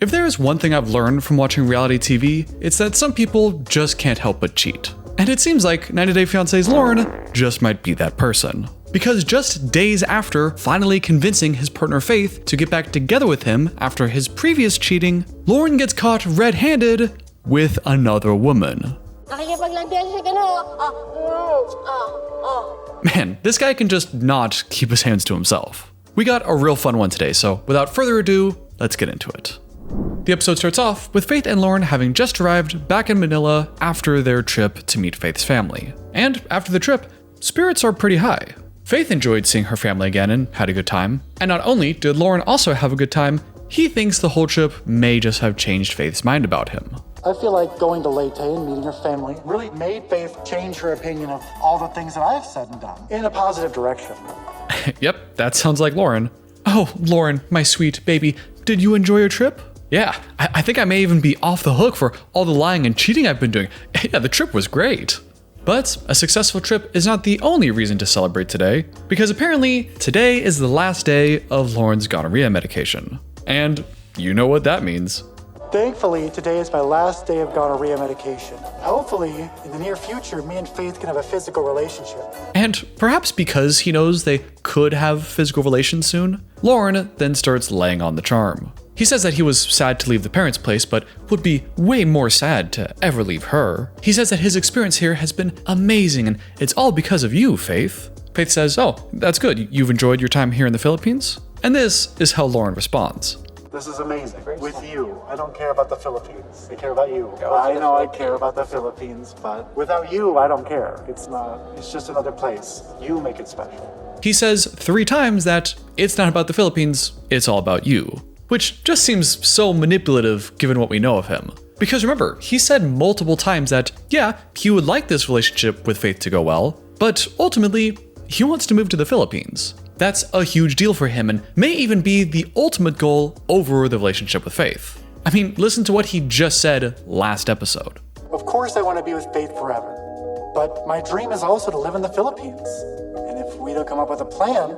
If there is one thing I've learned from watching reality TV, it's that some people just can't help but cheat. And it seems like 90 Day Fiance's Loren just might be that person. Because just days after finally convincing his partner Faith to get back together with him after his previous cheating, Loren gets caught red-handed with another woman. Man, this guy can just not keep his hands to himself. We got a real fun one today, so without further ado, let's get into it. The episode starts off with Faith and Loren having just arrived back in Manila after their trip to meet Faith's family. And after the trip, spirits are pretty high. Faith enjoyed seeing her family again and had a good time. And not only did Loren also have a good time, he thinks the whole trip may just have changed Faith's mind about him. I feel like going to Leyte and meeting her family really made Faith change her opinion of all the things that I've said and done in a positive direction. Yep, that sounds like Loren. Oh, Loren, my sweet baby, did you enjoy your trip? Yeah, I think I may even be off the hook for all the lying and cheating I've been doing. Yeah, the trip was great. But a successful trip is not the only reason to celebrate today, because apparently today is the last day of Loren's gonorrhea medication. And you know what that means. Thankfully, today is my last day of gonorrhea medication. Hopefully, in the near future, me and Faith can have a physical relationship. And perhaps because he knows they could have physical relations soon, Loren then starts laying on the charm. He says that he was sad to leave the parents' place, but would be way more sad to ever leave her. He says that his experience here has been amazing, and it's all because of you, Faith. Faith says, oh, that's good. You've enjoyed your time here in the Philippines? And this is how Loren responds. This is amazing. With you. I don't care about the Philippines. I care about you. I know I care about the Philippines, but without you, I don't care. It's just another place. You make it special. He says 3 times that it's not about the Philippines, it's all about you. Which just seems so manipulative given what we know of him. Because remember, he said multiple times that, yeah, he would like this relationship with Faith to go well, but ultimately, he wants to move to the Philippines. That's a huge deal for him and may even be the ultimate goal over the relationship with Faith. I mean, listen to what he just said last episode. Of course I want to be with Faith forever, but my dream is also to live in the Philippines. And if we don't come up with a plan,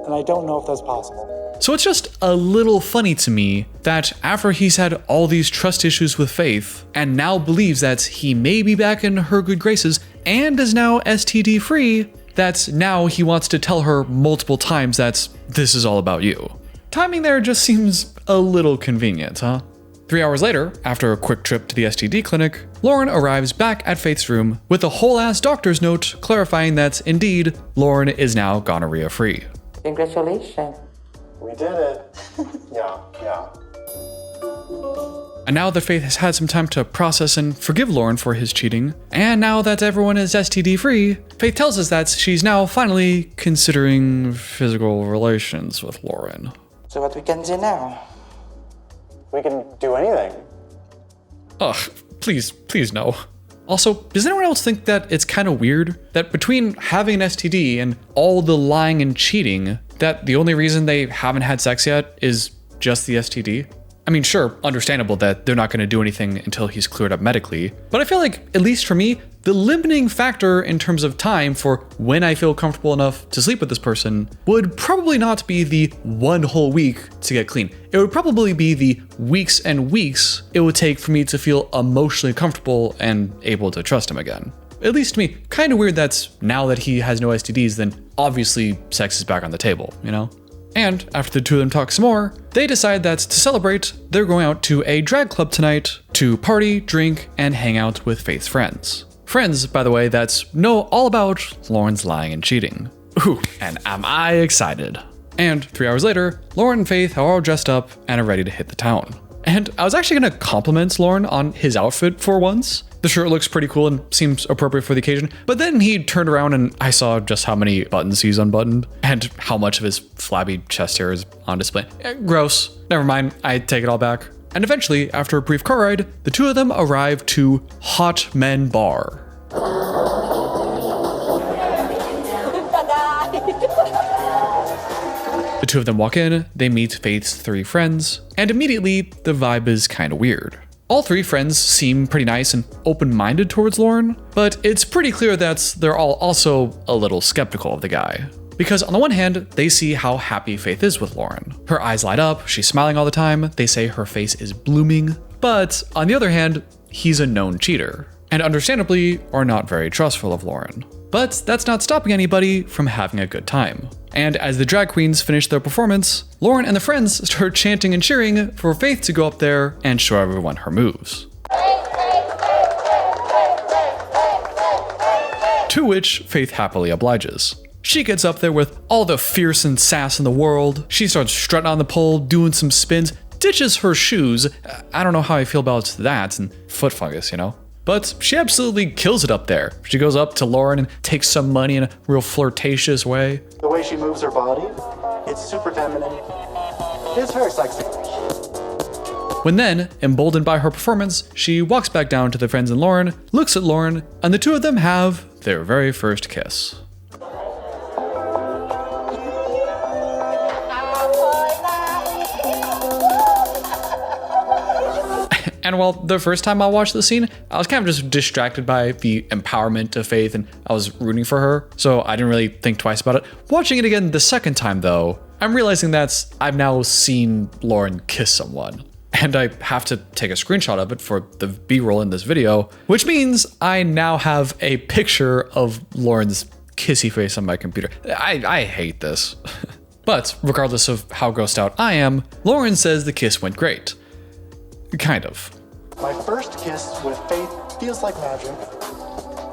then I don't know if that's possible. So it's just a little funny to me that after he's had all these trust issues with Faith and now believes that he may be back in her good graces and is now STD free, that now he wants to tell her multiple times that this is all about you. Timing there just seems a little convenient, huh? 3 hours later, after a quick trip to the STD clinic, Loren arrives back at Faith's room with a whole-ass doctor's note clarifying that, indeed, Loren is now gonorrhea free. Congratulations. We did it. Yeah. And now that Faith has had some time to process and forgive Loren for his cheating, and now that everyone is STD free, Faith tells us that she's now finally considering physical relations with Loren. So what we can do now? We can do anything. Ugh, please no. Also, does anyone else think that it's kind of weird that between having an STD and all the lying and cheating, that the only reason they haven't had sex yet is just the STD? I mean, sure, understandable that they're not going to do anything until he's cleared up medically, but I feel like, at least for me, the limiting factor in terms of time for when I feel comfortable enough to sleep with this person would probably not be the 1 whole week to get clean. It would probably be the weeks and weeks it would take for me to feel emotionally comfortable and able to trust him again. At least to me, kind of weird that's now that he has no STDs, then obviously sex is back on the table, you know? And after the two of them talk some more, they decide that to celebrate, they're going out to a drag club tonight to party, drink, and hang out with Faith's friends. Friends, by the way, that's know all about Loren's lying and cheating. Ooh, and am I excited. And 3 hours later, Loren and Faith are all dressed up and are ready to hit the town. And I was actually gonna compliment Loren on his outfit for once. The shirt looks pretty cool and seems appropriate for the occasion, but then he turned around and I saw just how many buttons he's unbuttoned and how much of his flabby chest hair is on display. Gross. Never mind, I take it all back. And eventually, after a brief car ride, the two of them arrive to Hot Men Bar. The two of them walk in, they meet Faith's 3 friends, and immediately the vibe is kind of weird. All 3 friends seem pretty nice and open-minded towards Loren, but it's pretty clear that they're all also a little skeptical of the guy. Because on the one hand, they see how happy Faith is with Loren. Her eyes light up, she's smiling all the time, they say her face is blooming. But on the other hand, he's a known cheater, and understandably are not very trustful of Loren. But that's not stopping anybody from having a good time. And as the drag queens finish their performance, Loren and the friends start chanting and cheering for Faith to go up there and show everyone her moves. To which Faith happily obliges. She gets up there with all the fierce and sass in the world. She starts strutting on the pole, doing some spins, ditches her shoes. I don't know how I feel about that and foot fungus, you know? But she absolutely kills it up there. She goes up to Loren and takes some money in a real flirtatious way. The way she moves her body, it's super feminine. It's very sexy. When then, emboldened by her performance, she walks back down to the friends and Loren, looks at Loren, and the two of them have their very first kiss. And while the first time I watched the scene, I was kind of just distracted by the empowerment of Faith and I was rooting for her, so I didn't really think twice about it. Watching it again the second time though, I'm realizing that I've now seen Loren kiss someone. And I have to take a screenshot of it for the B-roll in this video, which means I now have a picture of Loren's kissy face on my computer. I hate this. But regardless of how grossed out I am, Loren says the kiss went great. Kind of. My first kiss with Faith feels like magic.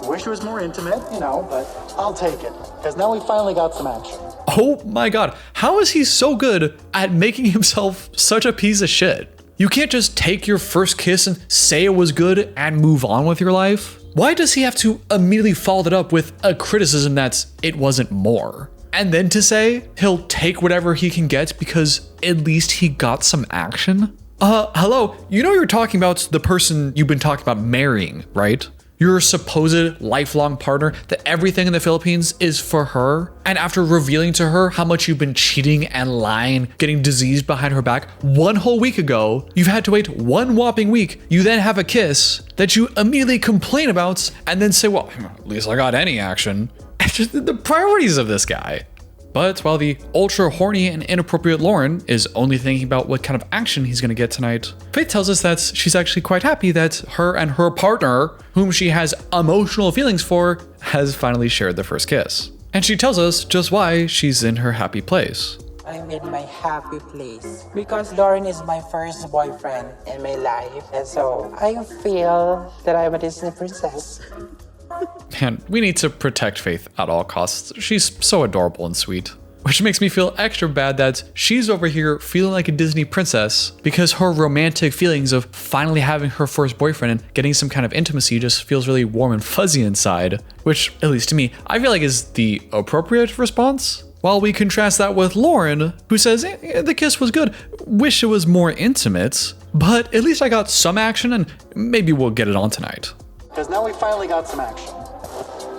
Wish it was more intimate, you know, but I'll take it. Because now we finally got some action. Oh my god, how is he so good at making himself such a piece of shit? You can't just take your first kiss and say it was good and move on with your life? Why does he have to immediately follow it up with a criticism that it wasn't more? And then to say he'll take whatever he can get because at least he got some action? Hello, you know you're talking about the person you've been talking about marrying, right? Your supposed lifelong partner, that everything in the Philippines is for her. And after revealing to her how much you've been cheating and lying, getting diseased behind her back, 1 whole week ago, you've had to wait 1 whopping week. You then have a kiss that you immediately complain about and then say, well, at least I got any action. It's just the priorities of this guy. But while the ultra horny and inappropriate Loren is only thinking about what kind of action he's gonna get tonight, Faith tells us that she's actually quite happy that her and her partner, whom she has emotional feelings for, has finally shared the first kiss. And she tells us just why she's in her happy place. I'm in my happy place because Loren is my first boyfriend in my life, and so I feel that I'm a Disney princess. Man, we need to protect Faith at all costs. She's so adorable and sweet. Which makes me feel extra bad that she's over here feeling like a Disney princess because her romantic feelings of finally having her first boyfriend and getting some kind of intimacy just feels really warm and fuzzy inside. Which, at least to me, I feel like is the appropriate response. While we contrast that with Loren, who says, the kiss was good, wish it was more intimate, but at least I got some action and maybe we'll get it on tonight. Because now we finally got some action.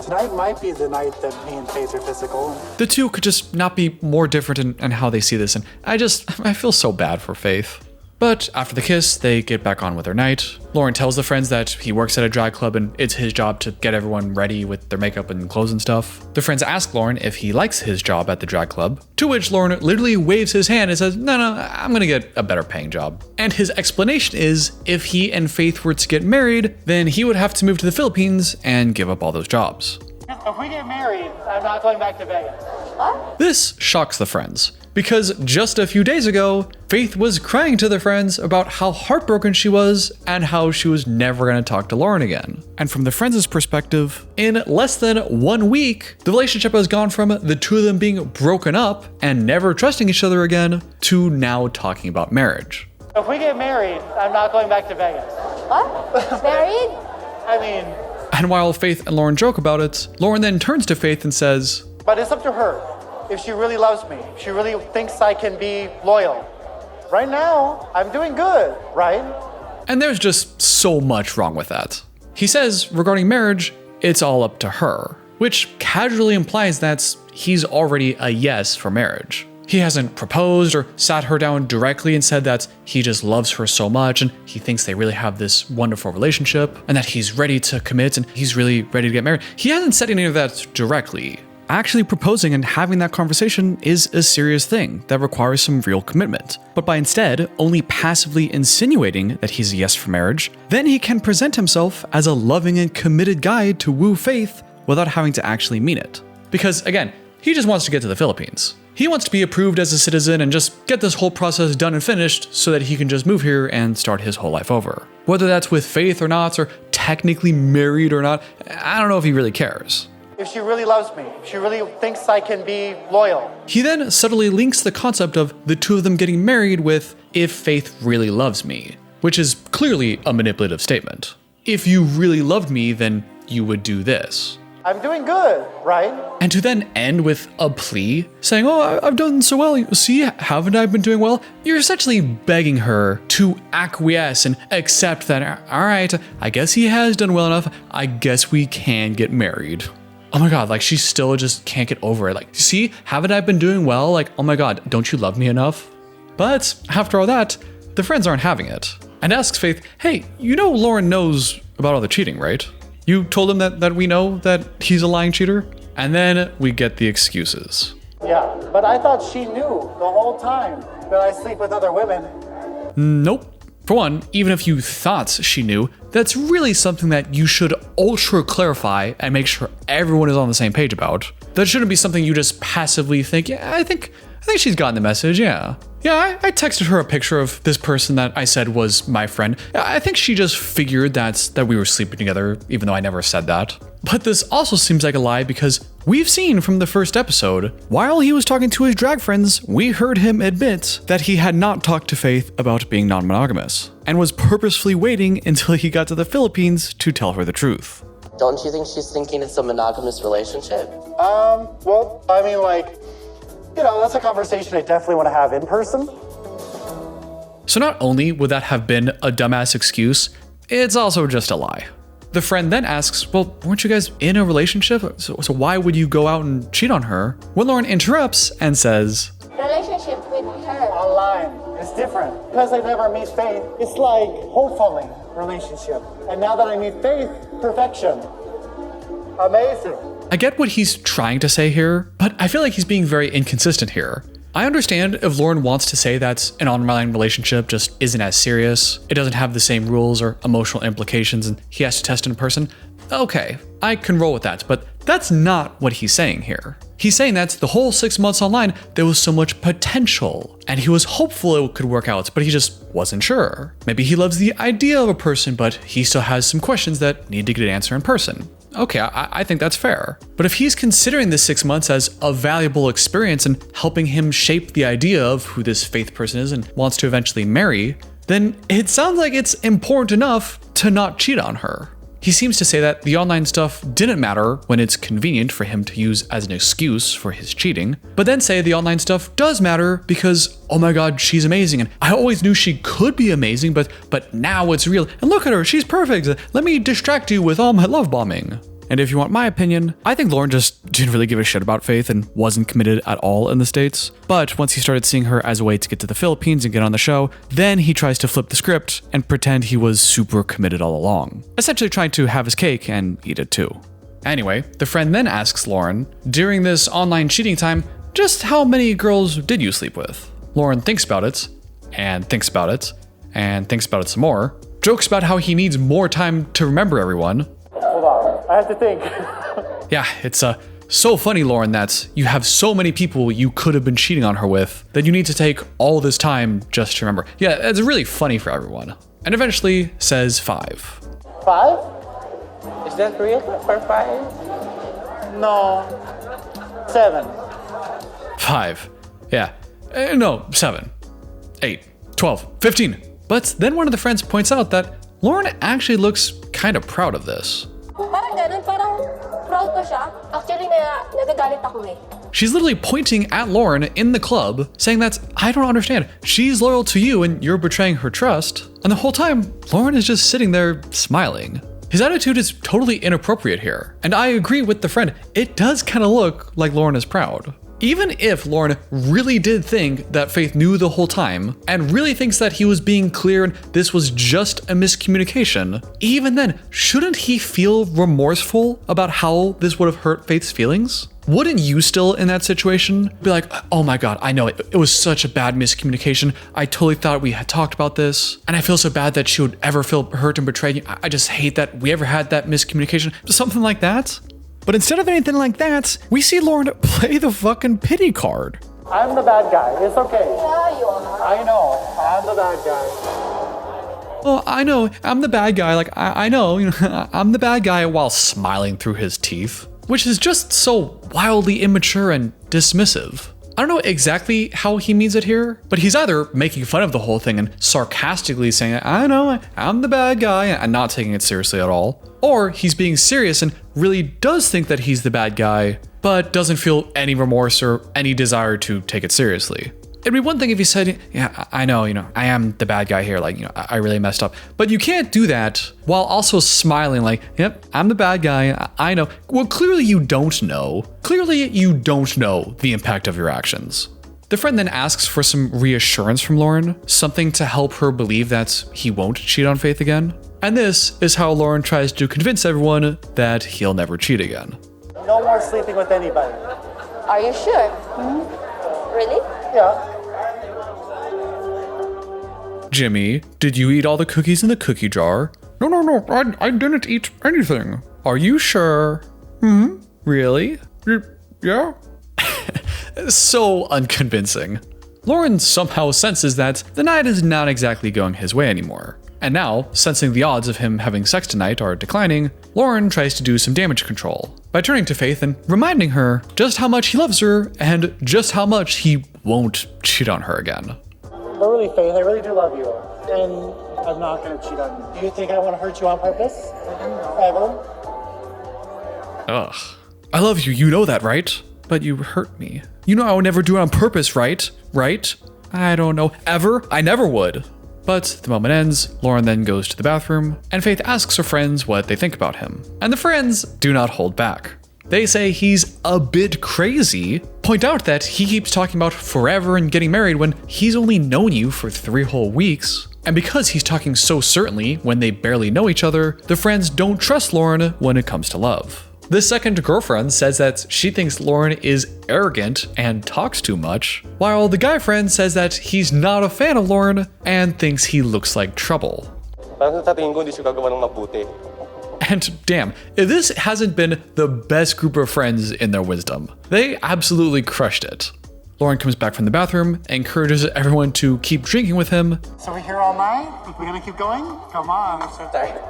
Tonight might be the night that me and Faith are physical. The two could just not be more different in how they see this, and I feel so bad for Faith. But after the kiss, they get back on with their night. Loren tells the friends that he works at a drag club and it's his job to get everyone ready with their makeup and clothes and stuff. The friends ask Loren if he likes his job at the drag club, to which Loren literally waves his hand and says, no, I'm gonna get a better paying job. And his explanation is if he and Faith were to get married, then he would have to move to the Philippines and give up all those jobs. If we get married, I'm not going back to Vegas. What? This shocks the friends, because just a few days ago, Faith was crying to the friends about how heartbroken she was and how she was never going to talk to Loren again. And from the friends' perspective, in less than 1 week, the relationship has gone from the two of them being broken up and never trusting each other again to now talking about marriage. If we get married, I'm not going back to Vegas. What? Married? I mean, And while Faith and Loren joke about it, Loren then turns to Faith and says, but it's up to her. If she really loves me, if she really thinks I can be loyal. Right now, I'm doing good, right? and there's just so much wrong with that. He says regarding marriage, it's all up to her, which casually implies that he's already a yes for marriage. He hasn't proposed or sat her down directly and said that he just loves her so much and he thinks they really have this wonderful relationship and that he's ready to commit and he's really ready to get married. He hasn't said any of that directly. actually proposing and having that conversation is a serious thing that requires some real commitment. But by instead only passively insinuating that he's a yes for marriage, then he can present himself as a loving and committed guy to woo Faith without having to actually mean it. Because again, he just wants to get to the Philippines. He wants to be approved as a citizen and just get this whole process done and finished so that he can just move here and start his whole life over. Whether that's with Faith or not, or technically married or not, I don't know if he really cares. If she really loves me, if she really thinks I can be loyal. He then subtly links the concept of the two of them getting married with "if Faith really loves me," which is clearly a manipulative statement. If you really loved me, then you would do this. I'm doing good, right? And to then end with a plea, saying, "Oh, I've done so well, see, haven't I been doing well?" You're essentially begging her to acquiesce and accept that, alright, I guess he has done well enough, I guess we can get married. Oh my god, like she still just can't get over it. Like, see, haven't I been doing well? Like, oh my god, don't you love me enough? But after all that, the friends aren't having it. And asks Faith, hey, you know Loren knows about all the cheating, right? You told him that we know that he's a lying cheater? And then we get the excuses. Yeah, but I thought she knew the whole time that I sleep with other women. Nope. For one, even if you thought she knew, that's really something that you should ultra clarify and make sure everyone is on the same page about. That shouldn't be something you just passively think, yeah, I think she's gotten the message, yeah. Yeah, I texted her a picture of this person that I said was my friend. I think she just figured that we were sleeping together, even though I never said that. But this also seems like a lie because we've seen from the first episode, while he was talking to his drag friends, we heard him admit that he had not talked to Faith about being non-monogamous and was purposefully waiting until he got to the Philippines to tell her the truth. Don't you think she's thinking it's a monogamous relationship? Well, I mean, like, you know, that's a conversation I definitely want to have in person. So not only would that have been a dumbass excuse, it's also just a lie. The friend then asks, well, weren't you guys in a relationship? So why would you go out and cheat on her? When Loren interrupts and says, Relationship with her. Online, it's different. Because I never meet Faith, it's like hopefully relationship. And now that I meet Faith, perfection. Amazing. I get what he's trying to say here, but I feel like he's being very inconsistent here. I understand if Loren wants to say that an online relationship just isn't as serious, it doesn't have the same rules or emotional implications, and he has to test in person. Okay, I can roll with that, but that's not what he's saying here. He's saying that the whole 6 months online, there was so much potential, and he was hopeful it could work out, but he just wasn't sure. Maybe he loves the idea of a person, but he still has some questions that need to get an answer in person. Okay, I think that's fair. But if he's considering this 6 months as a valuable experience and helping him shape the idea of who this Faith person is and wants to eventually marry, then it sounds like it's important enough to not cheat on her. He seems to say that the online stuff didn't matter when it's convenient for him to use as an excuse for his cheating, but then say the online stuff does matter because, oh my god, she's amazing, and I always knew she could be amazing, but now it's real, and look at her, she's perfect, let me distract you with all my love bombing. And if you want my opinion, I think Loren just didn't really give a shit about Faith and wasn't committed at all in the States. But once he started seeing her as a way to get to the Philippines and get on the show, then he tries to flip the script and pretend he was super committed all along, essentially trying to have his cake and eat it too. Anyway, the friend then asks Loren, during this online cheating time, just how many girls did you sleep with? Loren thinks about it, and thinks about it, and thinks about it some more, jokes about how he needs more time to remember everyone. Hold on, I have to think. Yeah, it's so funny, Loren, that you have so many people you could have been cheating on her with that you need to take all this time just to remember. Yeah, it's really funny for everyone. And eventually says 5. 5? Is that real for 5? No. 7. 5. Yeah. No, 7. 8. 12. 15. But then one of the friends points out that Loren actually looks kind of proud of this. Parang ganun, parang proud ko siya. Actually, nagagalit ako eh. She's literally pointing at Loren in the club, saying that, I don't understand, she's loyal to you and you're betraying her trust. And the whole time, Loren is just sitting there smiling. His attitude is totally inappropriate here. And I agree with the friend, it does kind of look like Loren is proud. Even if Loren really did think that Faith knew the whole time, and really thinks that he was being clear and this was just a miscommunication, even then, shouldn't he feel remorseful about how this would have hurt Faith's feelings? Wouldn't you still in that situation be like, oh my God, I know it was such a bad miscommunication. I totally thought we had talked about this. And I feel so bad that she would ever feel hurt and betrayed. I just hate that we ever had that miscommunication. Something like that. But instead of anything like that, we see Loren play the fucking pity card. I'm the bad guy. It's okay. Yeah, you are. I know. I'm the bad guy. Oh, I know, I'm the bad guy. Like, I know, I'm the bad guy while smiling through his teeth, which is just so wildly immature and dismissive. I don't know exactly how he means it here, but he's either making fun of the whole thing and sarcastically saying, I know, I'm the bad guy, and not taking it seriously at all, or he's being serious and really does think that he's the bad guy, but doesn't feel any remorse or any desire to take it seriously. It'd be one thing if he said, yeah, I know, I am the bad guy here, like, I really messed up. But you can't do that while also smiling like, yep, I'm the bad guy, I know. Well, clearly you don't know. Clearly you don't know the impact of your actions. The friend then asks for some reassurance from Loren, something to help her believe that he won't cheat on Faith again. And this is how Loren tries to convince everyone that he'll never cheat again. No more sleeping with anybody. Are you sure? Mm-hmm. Really? Yeah. Jimmy, did you eat all the cookies in the cookie jar? No, I didn't eat anything. Are you sure? Really? Yeah? So unconvincing. Loren somehow senses that the night is not exactly going his way anymore. And now, sensing the odds of him having sex tonight are declining, Loren tries to do some damage control by turning to Faith and reminding her just how much he loves her and just how much he won't cheat on her again. But really, Faith, I really do love you. And I'm not going to cheat on you. Do you think I want to hurt you on purpose? Ever? Ugh. I love you, you know that, right? But you hurt me. You know I would never do it on purpose, right? Right? I don't know. Ever? I never would. But the moment ends, Loren then goes to the bathroom, and Faith asks her friends what they think about him. And the friends do not hold back. They say he's a bit crazy, point out that he keeps talking about forever and getting married when he's only known you for 3 whole weeks. And because he's talking so certainly when they barely know each other, the friends don't trust Loren when it comes to love. The second girlfriend says that she thinks Loren is arrogant and talks too much, while the guy friend says that he's not a fan of Loren and thinks he looks like trouble. And damn, if this hasn't been the best group of friends in their wisdom. They absolutely crushed it. Loren comes back from the bathroom and encourages everyone to keep drinking with him. So we're here all night? We're gonna keep going? Come on.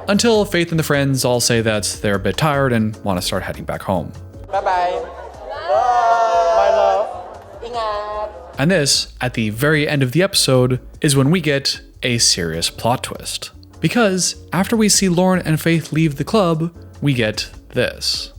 Until Faith and the friends all say that they're a bit tired and want to start heading back home. Bye-bye. My love. Ingat. And this, at the very end of the episode, is when we get a serious plot twist. Because after we see Loren and Faith leave the club, we get this.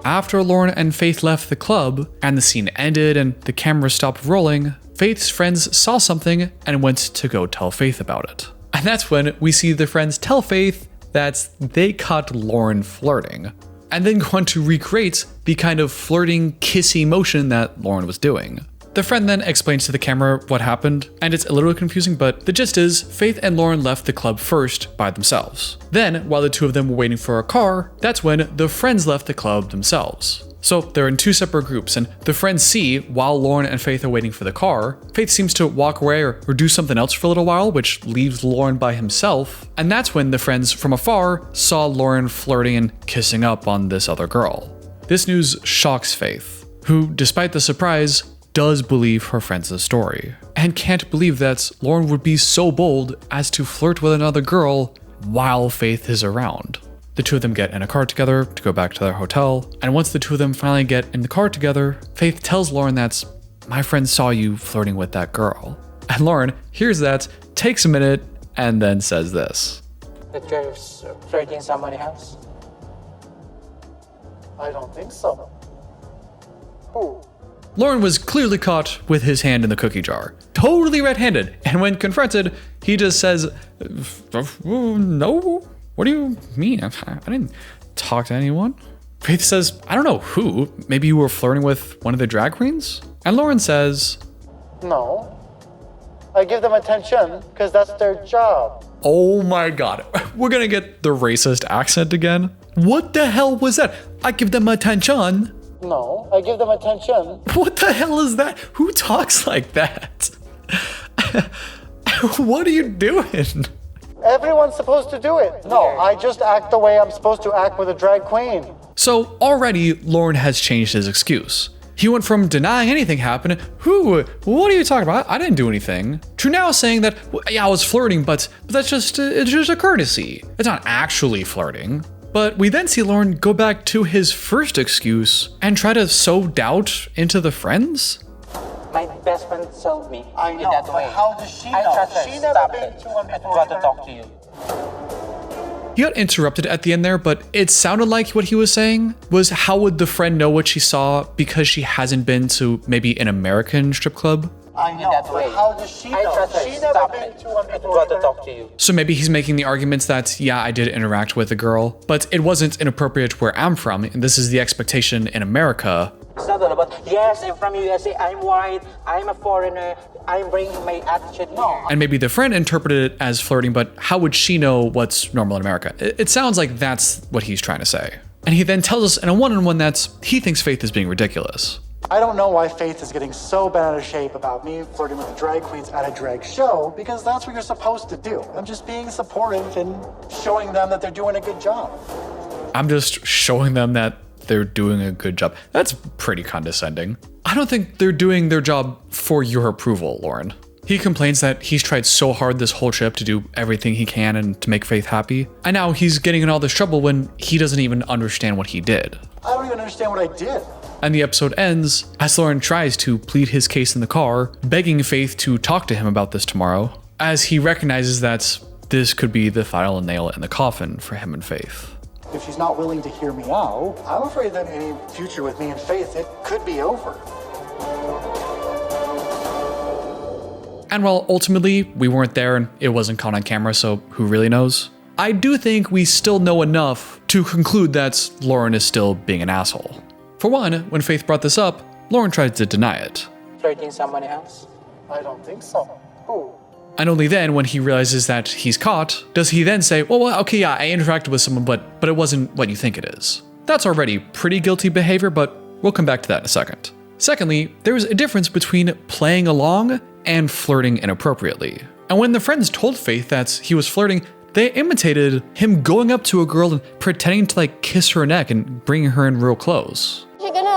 After Loren and Faith left the club, and the scene ended and the camera stopped rolling, Faith's friends saw something and went to go tell Faith about it. And that's when we see the friends tell Faith that they caught Loren flirting, and then go on to recreate the kind of flirting, kissy motion that Loren was doing. The friend then explains to the camera what happened, and it's a little confusing, but the gist is Faith and Loren left the club first by themselves. Then, while the two of them were waiting for a car, that's when the friends left the club themselves. So they're in 2 separate groups, and the friends see, while Loren and Faith are waiting for the car, Faith seems to walk away or do something else for a little while, which leaves Loren by himself, and that's when the friends from afar saw Loren flirting and kissing up on this other girl. This news shocks Faith, who, despite the surprise, does believe her friend's story, and can't believe that Loren would be so bold as to flirt with another girl while Faith is around. The two of them get in a car together to go back to their hotel, and once the two of them finally get in the car together, Faith tells Loren that, "My friend saw you flirting with that girl." And Loren hears that, takes a minute, and then says this. That you're flirting somebody else? I don't think so. Who? Loren was clearly caught with his hand in the cookie jar, totally red-handed, and when confronted, he just says, "No? What do you mean? I didn't talk to anyone." Faith says, "I don't know who, maybe you were flirting with one of the drag queens?" And Loren says, No. I give them attention because that's their job. Oh my God. We're gonna get the racist accent again. What the hell was that? I give them attention. No, I give them attention. What the hell is that? Who talks like that? What are you doing? Everyone's supposed to do it. No, I just act the way I'm supposed to act with a drag queen. So already Loren has changed his excuse. He went from denying anything happened, what are you talking about? I didn't do anything, to now saying that, well, yeah, I was flirting, but that's just, it's just a courtesy. It's not actually flirting. But we then see Loren go back to his first excuse and try to sow doubt into the friends. My best friend told me. I know, that but way. how does she I know? trust her. She never Stop been it. to one I before. want to talk to you. He got interrupted at the end there, but it sounded like what he was saying was, how would the friend know what she saw because she hasn't been to maybe an American strip club? I know, that but way. how does she I know? trust her. She never Stop been it. to one I before. want to talk to you. So maybe he's making the arguments that, yeah, I did interact with a girl, but it wasn't inappropriate where I'm from, and this is the expectation in America. It's not all about, yes, I'm from USA, I'm white, I'm a foreigner, I'm bringing my attitude. No. And maybe the friend interpreted it as flirting, but how would she know what's normal in America? It sounds like that's what he's trying to say. And he then tells us in a one-on-one that he thinks Faith is being ridiculous. I don't know why Faith is getting so bent out of shape about me flirting with the drag queens at a drag show, because that's what you're supposed to do. I'm just being supportive and showing them that they're doing a good job. I'm just showing them that they're doing a good job. That's pretty condescending. I don't think they're doing their job for your approval, Loren. He complains that he's tried so hard this whole trip to do everything he can and to make Faith happy. And now he's getting in all this trouble when he doesn't even understand what he did. I don't even understand what I did. And the episode ends as Loren tries to plead his case in the car, begging Faith to talk to him about this tomorrow, as he recognizes that this could be the final nail in the coffin for him and Faith. If she's not willing to hear me out, I'm afraid that any future with me and Faith, it could be over. And while ultimately we weren't there and it wasn't caught on camera, so who really knows? I do think we still know enough to conclude that Loren is still being an asshole. For one, when Faith brought this up, Loren tried to deny it. Flirting someone else? I don't think so. Who? And only then, when he realizes that he's caught, does he then say, well, okay, yeah, I interacted with someone, but it wasn't what you think it is. That's already pretty guilty behavior, but we'll come back to that in a second. Secondly, there is a difference between playing along and flirting inappropriately. And when the friends told Faith that he was flirting, they imitated him going up to a girl and pretending to kiss her neck and bringing her in real close. You're gonna,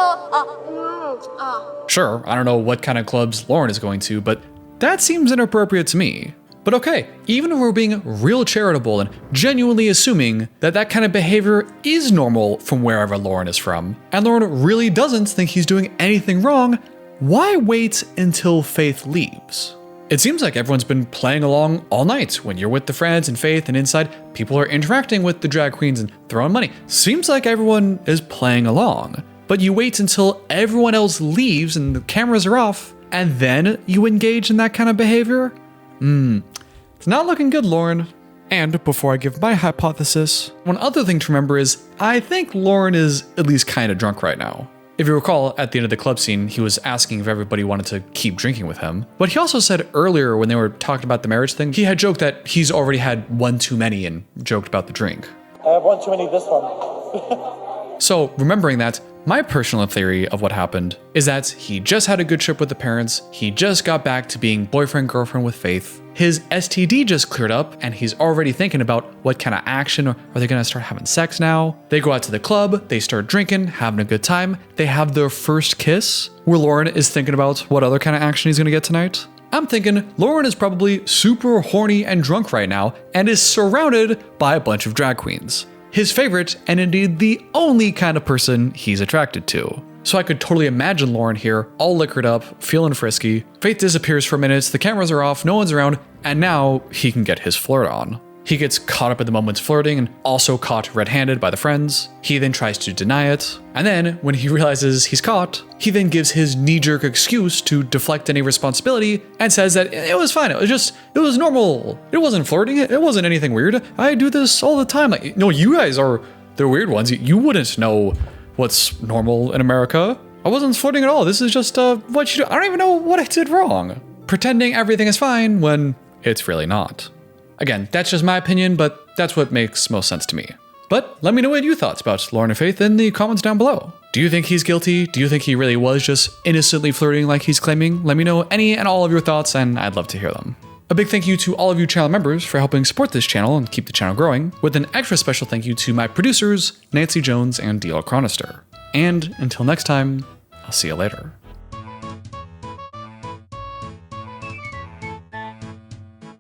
Sure, I don't know what kind of clubs Loren is going to, but that seems inappropriate to me. But okay, even if we're being real charitable and genuinely assuming that that kind of behavior is normal from wherever Loren is from, and Loren really doesn't think he's doing anything wrong, why wait until Faith leaves? It seems like everyone's been playing along all night. When you're with the friends and Faith and inside, people are interacting with the drag queens and throwing money. Seems like everyone is playing along. But you wait until everyone else leaves and the cameras are off, and then you engage in that kind of behavior? It's not looking good, Loren. And before I give my hypothesis, one other thing to remember is I think Loren is at least kind of drunk right now. If you recall, at the end of the club scene, he was asking if everybody wanted to keep drinking with him. But he also said earlier when they were talking about the marriage thing, he had joked that he's already had one too many and joked about the drink. I have one too many this one. So remembering that, my personal theory of what happened is that he just had a good trip with the parents, he just got back to being boyfriend-girlfriend with Faith, his STD just cleared up, and he's already thinking about what kind of action, are they gonna start having sex now? They go out to the club, they start drinking, having a good time, they have their first kiss, where Loren is thinking about what other kind of action he's gonna get tonight. I'm thinking Loren is probably super horny and drunk right now, and is surrounded by a bunch of drag queens. His favorite, and indeed the only kind of person he's attracted to. So I could totally imagine Loren here, all liquored up, feeling frisky. Faith disappears for minutes, the cameras are off, no one's around, and now he can get his flirt on. He gets caught up in the moment's flirting and also caught red-handed by the friends. He then tries to deny it. And then, when he realizes he's caught, he then gives his knee-jerk excuse to deflect any responsibility and says that it was fine, it was normal. It wasn't flirting, it wasn't anything weird. I do this all the time. No, you guys are the weird ones. You wouldn't know what's normal in America. I wasn't flirting at all. This is just what you do. I don't even know what I did wrong. Pretending everything is fine when it's really not. Again, that's just my opinion, but that's what makes most sense to me. But let me know what you thought about Loren and Faith in the comments down below. Do you think he's guilty? Do you think he really was just innocently flirting like he's claiming? Let me know any and all of your thoughts, and I'd love to hear them. A big thank you to all of you channel members for helping support this channel and keep the channel growing, with an extra special thank you to my producers, Nancy Jones and D.L. Chronister. And until next time, I'll see you later.